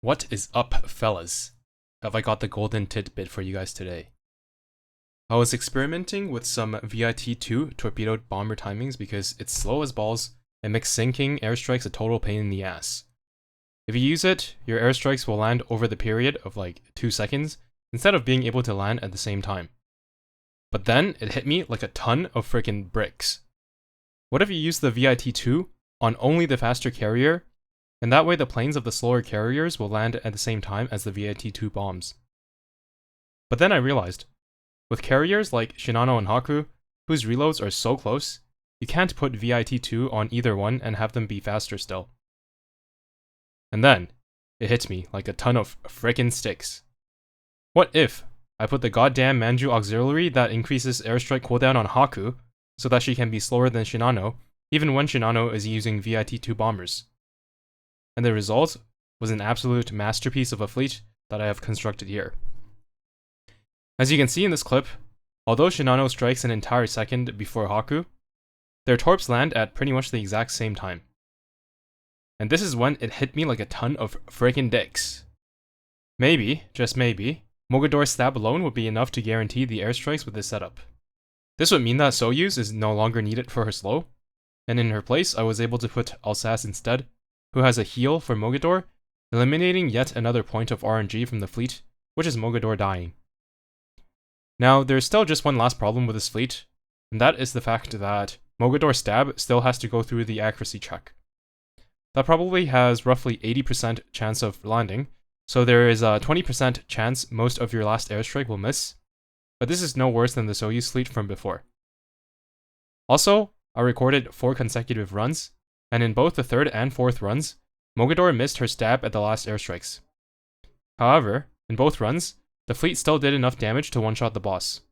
What is up, fellas? Have I got the golden tidbit for you guys today? I was experimenting with some VIT-2 torpedoed bomber timings because it's slow as balls and makes sinking airstrikes a total pain in the ass. If you use it, your airstrikes will land over the period of like 2 seconds instead of being able to land at the same time. But then it hit me like a ton of freaking bricks. What if you use the VIT-2 on only the faster carrier, and that way the planes of the slower carriers will land at the same time as the VIT-2 bombs? But then I realized, with carriers like Shinano and Haku, whose reloads are so close, you can't put VIT-2 on either one and have them be faster still. And then, it hit me like a ton of frickin' sticks. What if I put the goddamn Manju auxiliary that increases airstrike cooldown on Haku, so that she can be slower than Shinano, even when Shinano is using VIT-2 bombers? And the result was an absolute masterpiece of a fleet that I have constructed here. As you can see in this clip, although Shinano strikes an entire second before Haku, their torps land at pretty much the exact same time. And this is when it hit me like a ton of freaking dicks. Maybe, just maybe, Mogador's stab alone would be enough to guarantee the airstrikes with this setup. This would mean that Soyuz is no longer needed for her slow, and in her place I was able to put Alsace instead, who has a heal for Mogador, eliminating yet another point of RNG from the fleet, which is Mogador dying. Now, there's still just one last problem with this fleet, and that is the fact that Mogador's stab still has to go through the accuracy check. That probably has roughly 80% chance of landing, so there is a 20% chance most of your last airstrike will miss, but this is no worse than the Soyuz fleet from before. Also, I recorded 4 consecutive runs, and in both the 3rd and 4th runs, Mogador missed her stab at the last airstrikes. However, in both runs, the fleet still did enough damage to one-shot the boss.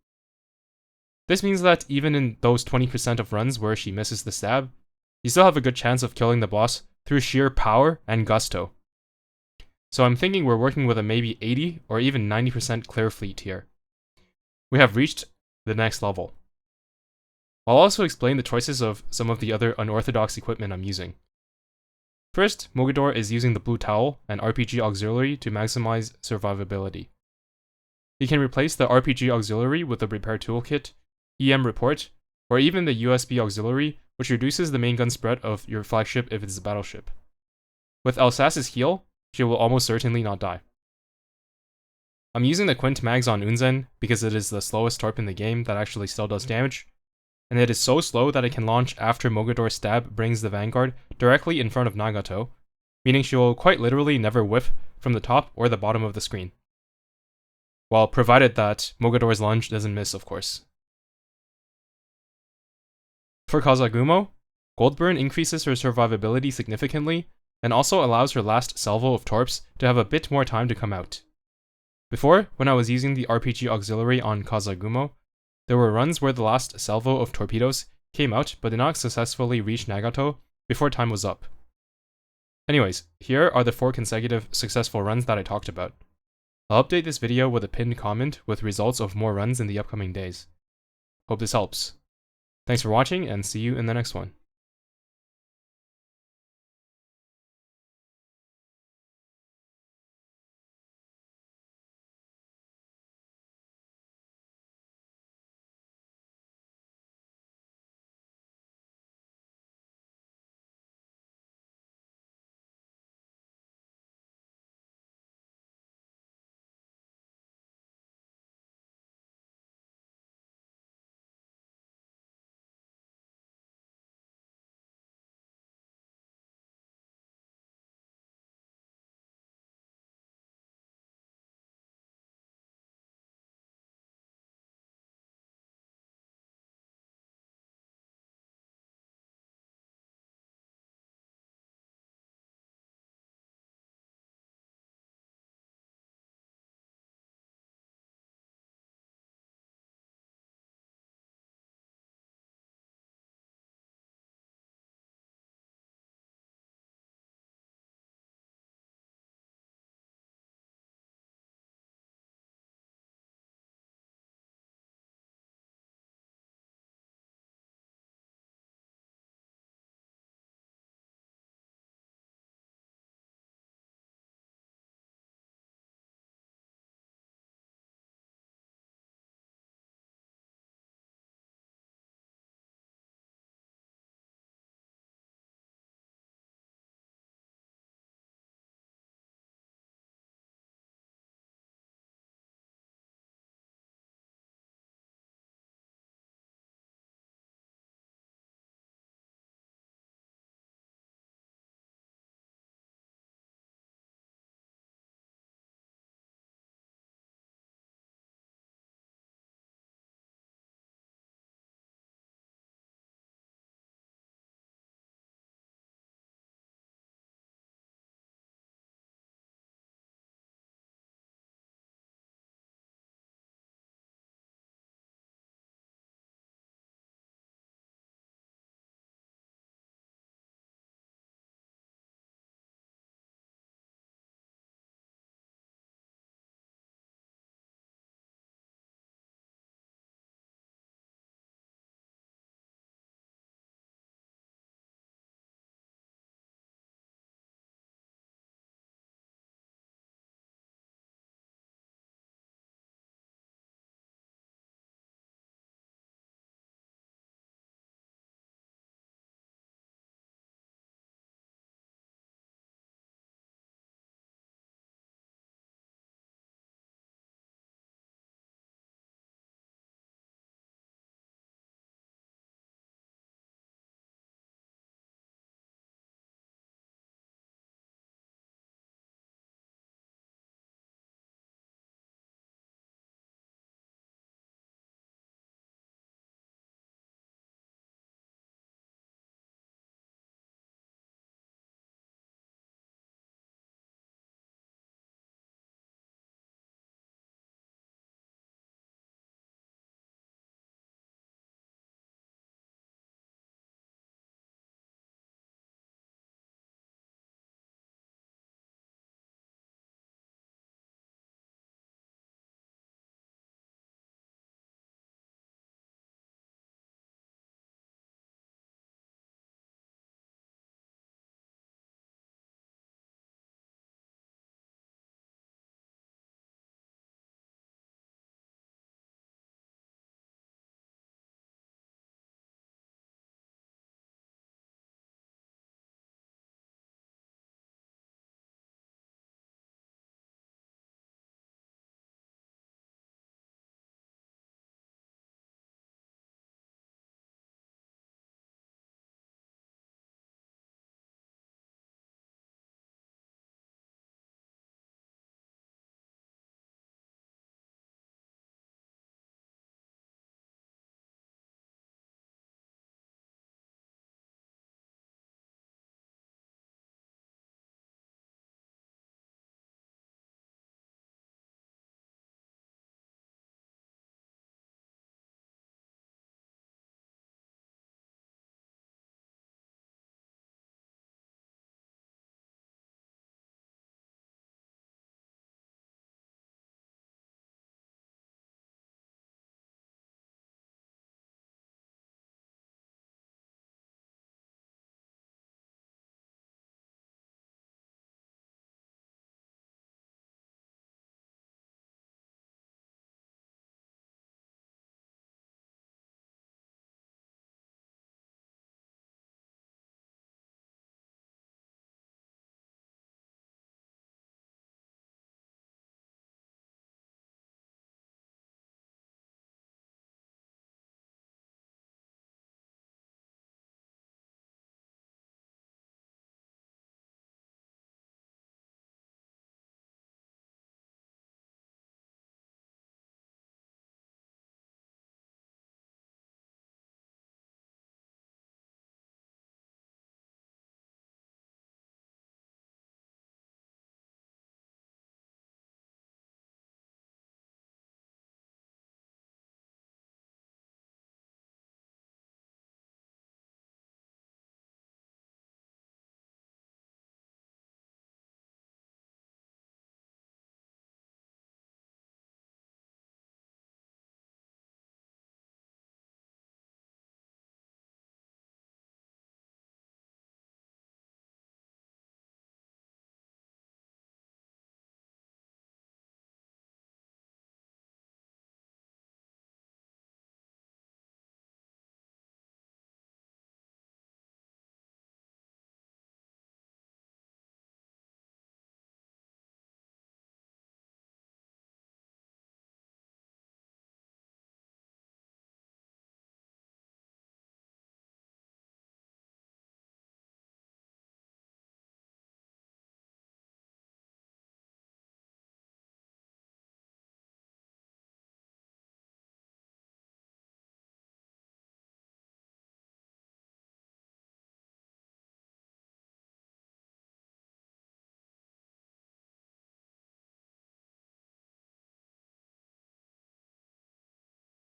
This means that even in those 20% of runs where she misses the stab, you still have a good chance of killing the boss through sheer power and gusto. So I'm thinking we're working with a maybe 80 or even 90% clear fleet here. We have reached the next level. I'll also explain the choices of some of the other unorthodox equipment I'm using. First, Mogador is using the Blue Towel and RPG Auxiliary to maximize survivability. You can replace the RPG Auxiliary with the Repair Toolkit, EM Report, or even the USB Auxiliary, which reduces the main gun spread of your flagship if it's a battleship. With Alsace's heal, she will almost certainly not die. I'm using the Quint Mags on Unzen because it is the slowest torp in the game that actually still does damage, and it is so slow that it can launch after Mogador's stab brings the Vanguard directly in front of Nagato, meaning she will quite literally never whiff from the top or the bottom of the screen. Well, provided that Mogador's lunge doesn't miss, of course. For Kazagumo, Goldburn increases her survivability significantly, and also allows her last salvo of torps to have a bit more time to come out. Before, when I was using the RPG Auxiliary on Kazagumo, there were runs where the last salvo of torpedoes came out but did not successfully reach Nagato before time was up. Anyways, here are the 4 consecutive successful runs that I talked about. I'll update this video with a pinned comment with results of more runs in the upcoming days. Hope this helps. Thanks for watching, and see you in the next one.